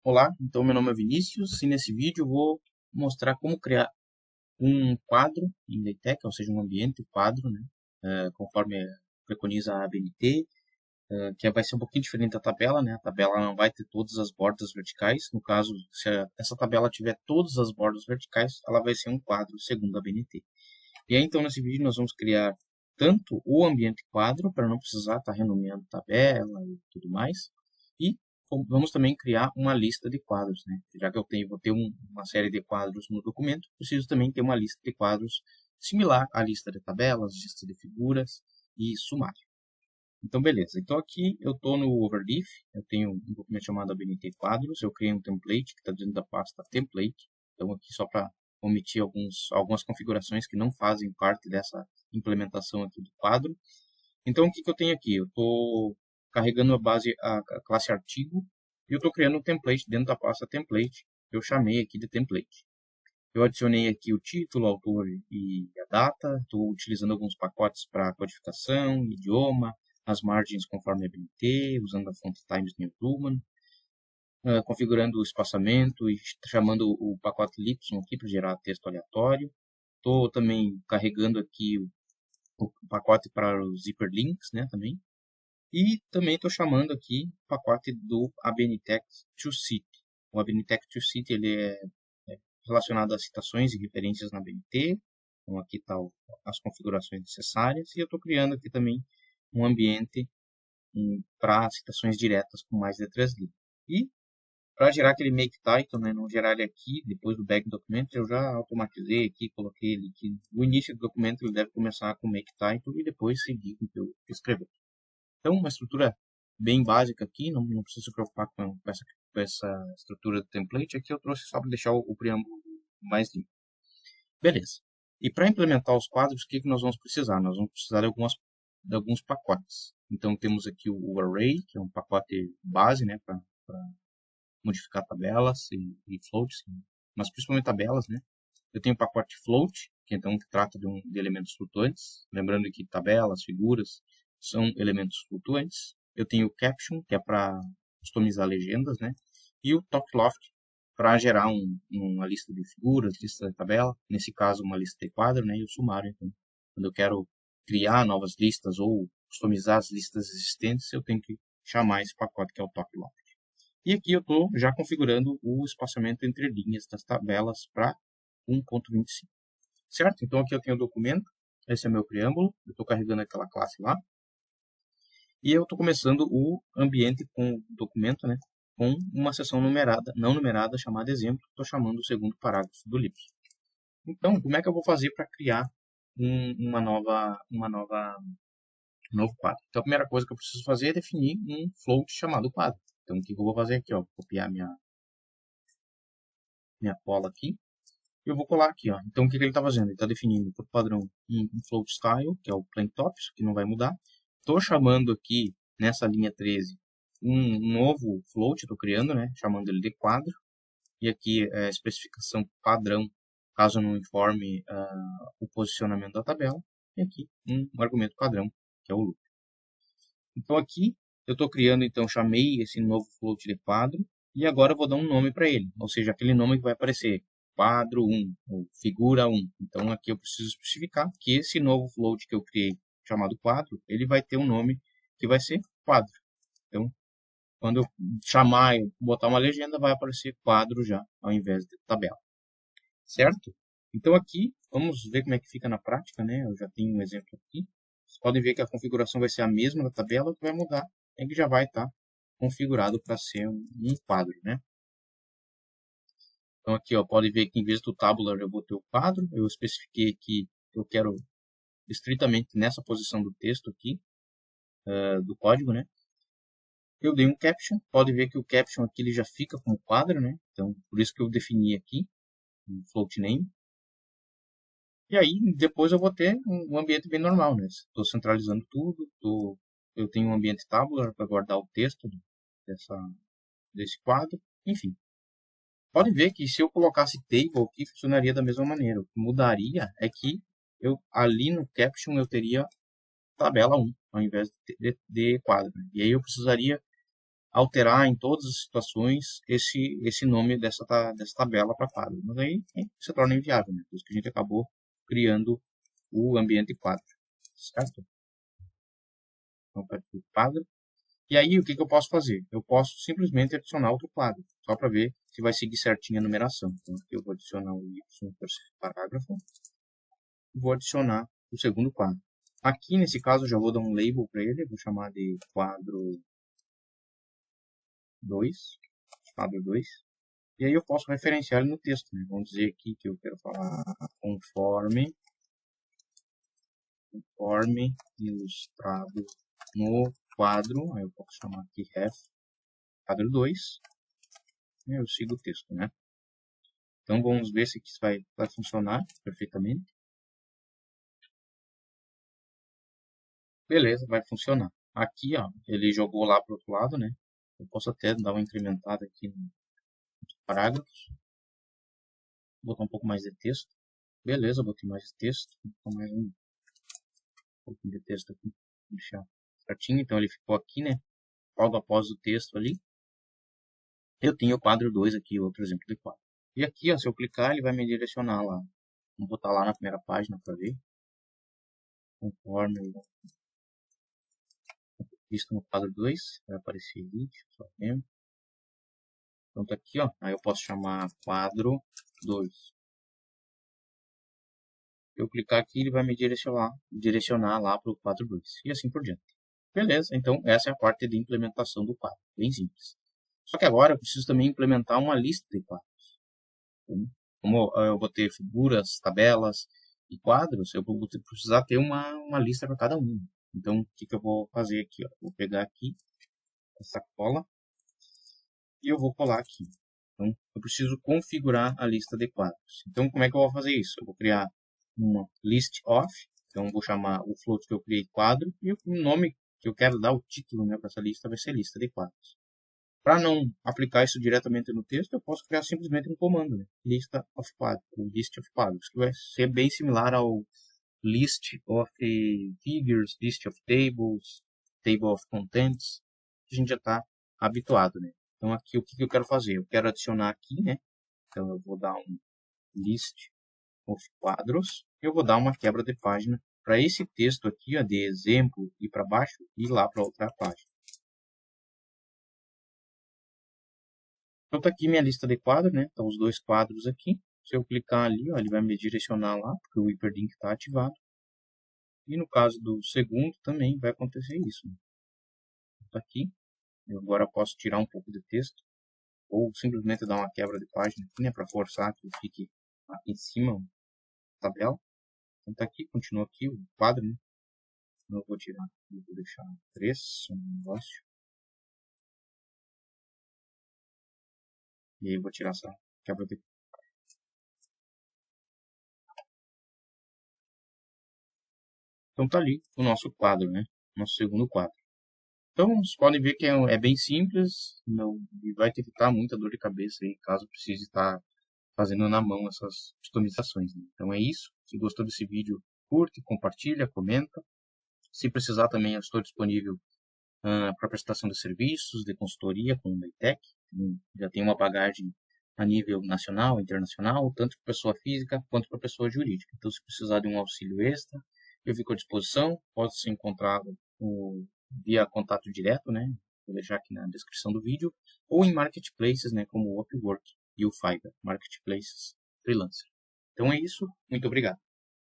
Olá, então meu nome é Vinícius e nesse vídeo eu vou mostrar como criar um quadro em LaTeX, ou seja, um ambiente quadro, né, conforme preconiza a ABNT, que vai ser um pouquinho diferente da tabela, né, a tabela não vai ter todas as bordas verticais, no caso, se essa tabela tiver todas as bordas verticais, ela vai ser um quadro segundo a ABNT. E aí então nesse vídeo nós vamos criar tanto o ambiente quadro, para não precisar estar renomeando tabela e tudo mais, e vamos também criar uma lista de quadros, né? Já que vou ter uma série de quadros no documento, preciso também ter uma lista de quadros similar à lista de tabelas, lista de figuras e sumário. Então, beleza. Então, aqui eu estou no Overleaf, eu tenho um documento chamado ABNT Quadros, eu criei um template que está dentro da pasta Template. Então, aqui só para omitir algumas configurações que não fazem parte dessa implementação aqui do quadro. Então, o que eu tenho aqui? Eu estou carregando a classe artigo e eu estou criando um template dentro da pasta template. Eu chamei aqui de template. Eu adicionei aqui o título, o autor e a data. Estou utilizando alguns pacotes para codificação, idioma, as margens conforme a BNT, usando a fonte Times New Roman, configurando o espaçamento e chamando o pacote Lipson aqui para gerar texto aleatório. Estou também carregando aqui o pacote para os hyperlinks, né, também. E também estou chamando aqui o pacote do ABNTeX ToCite. O ABNTeX ToCite ele é relacionado a citações e referências na BNT. Então aqui estão as configurações necessárias. E eu estou criando aqui também um ambiente para citações diretas com mais de 3 linhas. E para gerar aquele make title, né, não gerar ele aqui, depois do back document, eu já automatizei aqui, coloquei ele aqui. No início do documento ele deve começar com make title e depois seguir com o que eu escrever. Então, uma estrutura bem básica aqui, não precisa se preocupar com essa estrutura do template. Aqui eu trouxe só para deixar o preâmbulo mais limpo. Beleza. E para implementar os quadros, o que nós vamos precisar? Nós vamos precisar de alguns pacotes. Então, temos aqui o Array, que é um pacote base, né, para modificar tabelas e floats, mas principalmente tabelas, né. Eu tenho o pacote Float, que então trata de elementos flutuantes. Lembrando que tabelas, figuras são elementos flutuantes. Eu tenho o Caption, que é para customizar legendas, né? E o TopLoft, para gerar uma lista de figuras, lista de tabela. Nesse caso, uma lista de quadro, né? E o sumário. Então, quando eu quero criar novas listas ou customizar as listas existentes, eu tenho que chamar esse pacote que é o TopLoft. E aqui eu estou já configurando o espaçamento entre linhas das tabelas para 1.25. Certo? Então aqui eu tenho o documento, esse é meu preâmbulo, eu estou carregando aquela classe lá. E eu estou começando o ambiente com o documento, né, com uma seção numerada, não numerada, chamada exemplo. Estou chamando o segundo parágrafo do livro. Então, como é que eu vou fazer para criar um novo quadro? Então, a primeira coisa que eu preciso fazer é definir um float chamado quadro. Então, o que eu vou fazer aqui? Ó, vou copiar minha cola aqui. Eu vou colar aqui, ó. Então, o que ele está fazendo? Ele está definindo por padrão um float style, que é o plain top, isso que não vai mudar. Estou chamando aqui, nessa linha 13, um novo float, estou criando, né? Chamando ele de quadro. E aqui é a especificação padrão, caso não informe o posicionamento da tabela. E aqui um argumento padrão, que é o loop. Então, aqui eu estou criando, então, chamei esse novo float de quadro. E agora eu vou dar um nome para ele, ou seja, aquele nome que vai aparecer quadro 1 ou figura 1. Então aqui eu preciso especificar que esse novo float que eu criei, chamado quadro, ele vai ter um nome que vai ser quadro. Então, quando eu chamar e botar uma legenda, vai aparecer quadro já, ao invés de tabela. Certo? Então aqui, vamos ver como é que fica na prática, né? Eu já tenho um exemplo aqui. Vocês podem ver que a configuração vai ser a mesma da tabela, o que vai mudar é que já vai estar configurado para ser um quadro, né? Então aqui, ó, pode ver que em vez do tabular eu botei o quadro, eu especifiquei que eu quero estritamente nessa posição do texto aqui, do código, né? Eu dei um caption, pode ver que o caption aqui ele já fica como quadro, né? Então, por isso que eu defini aqui, um float name. E aí, depois eu vou ter um ambiente bem normal, né? Estou centralizando tudo, eu tenho um ambiente tabular para guardar o texto desse quadro, enfim. Pode ver que se eu colocasse table aqui, funcionaria da mesma maneira. O que mudaria é que ali no caption eu teria tabela 1, ao invés de quadro. E aí eu precisaria alterar em todas as situações esse nome dessa tabela para quadro. Mas aí se torna inviável, né? Por isso que a gente acabou criando o ambiente quadro, certo? Então, para aqui, quadro. E aí, o que eu posso fazer? Eu posso simplesmente adicionar outro quadro, só para ver se vai seguir certinho a numeração. Então, aqui eu vou adicionar o Y no terceiro parágrafo. Vou adicionar o segundo quadro. Aqui, nesse caso, eu já vou dar um label para ele. Vou chamar de quadro 2. Quadro 2. E aí eu posso referenciar ele no texto, né? Vamos dizer aqui que eu quero falar conforme ilustrado no quadro, aí eu posso chamar aqui ref, quadro 2, e eu sigo o texto, né? Então vamos ver se isso vai funcionar perfeitamente. Beleza, vai funcionar. Aqui, ó, ele jogou lá para o outro lado, né? Eu posso até dar uma incrementada aqui nos parágrafos. Vou botar um pouco mais de texto. Beleza, botei mais de texto. Vou botar mais um pouquinho de texto aqui. Vou deixar certinho. Então ele ficou aqui, né? Logo após o texto ali. Eu tenho o quadro 2 aqui, outro exemplo de quadro. E aqui, ó, se eu clicar, ele vai me direcionar lá. Vamos botar lá na primeira página para ver. Conforme visto no quadro 2, vai aparecer ali, deixa eu só ver. Então tá aqui, ó. Aí eu posso chamar quadro 2. Eu clicar aqui, ele vai me direcionar lá para o quadro 2. E assim por diante. Beleza, então essa é a parte de implementação do quadro. Bem simples. Só que agora eu preciso também implementar uma lista de quadros. Como eu vou ter figuras, tabelas e quadros, eu vou precisar ter uma lista para cada um. Então, o que eu vou fazer aqui? Ó? Vou pegar aqui essa cola e eu vou colar aqui. Então, eu preciso configurar a lista de quadros. Então, como é que eu vou fazer isso? Eu vou criar uma list of, então vou chamar o float que eu criei quadro, e o nome que eu quero dar, o título, né, para essa lista vai ser lista de quadros. Para não aplicar isso diretamente no texto, eu posso criar simplesmente um comando, né? Lista of quadros, list of quadros, que vai ser bem similar ao list of figures, list of tables, table of contents, que a gente já está habituado, né? Então aqui o que eu quero fazer? Eu quero adicionar aqui, né? Então eu vou dar um list of quadros, eu vou dar uma quebra de página para esse texto aqui, ó, de exemplo, ir para baixo e ir lá para outra página. Então tá aqui minha lista de quadros, né? Estão os dois quadros aqui. Se eu clicar ali, ó, ele vai me direcionar lá, porque o hyperlink está ativado. E no caso do segundo também vai acontecer isso. Né? Tá aqui. Eu agora posso tirar um pouco de texto ou simplesmente dar uma quebra de página aqui, né, para forçar que fique aqui em cima a tabela. Então tá aqui, continua aqui o quadro, né? Eu vou tirar, eu vou deixar 3, um negócio. E aí eu vou tirar essa quebra de. Então tá ali o nosso quadro, né? Nosso segundo quadro. Então vocês podem ver que é bem simples, não, e vai te evitar muita dor de cabeça aí, caso precise estar fazendo na mão essas customizações. Né? Então é isso. Se gostou desse vídeo, curte, compartilha, comenta. Se precisar também, eu estou disponível para prestação de serviços, de consultoria com o Leitec. Já tem uma bagagem a nível nacional, internacional, tanto para pessoa física quanto para pessoa jurídica. Então, se precisar de um auxílio extra, eu fico à disposição. Pode ser encontrado via contato direto, né? Vou deixar aqui na descrição do vídeo, ou em marketplaces, né, como o Upwork e o Fiverr, marketplaces freelancer. Então é isso, muito obrigado.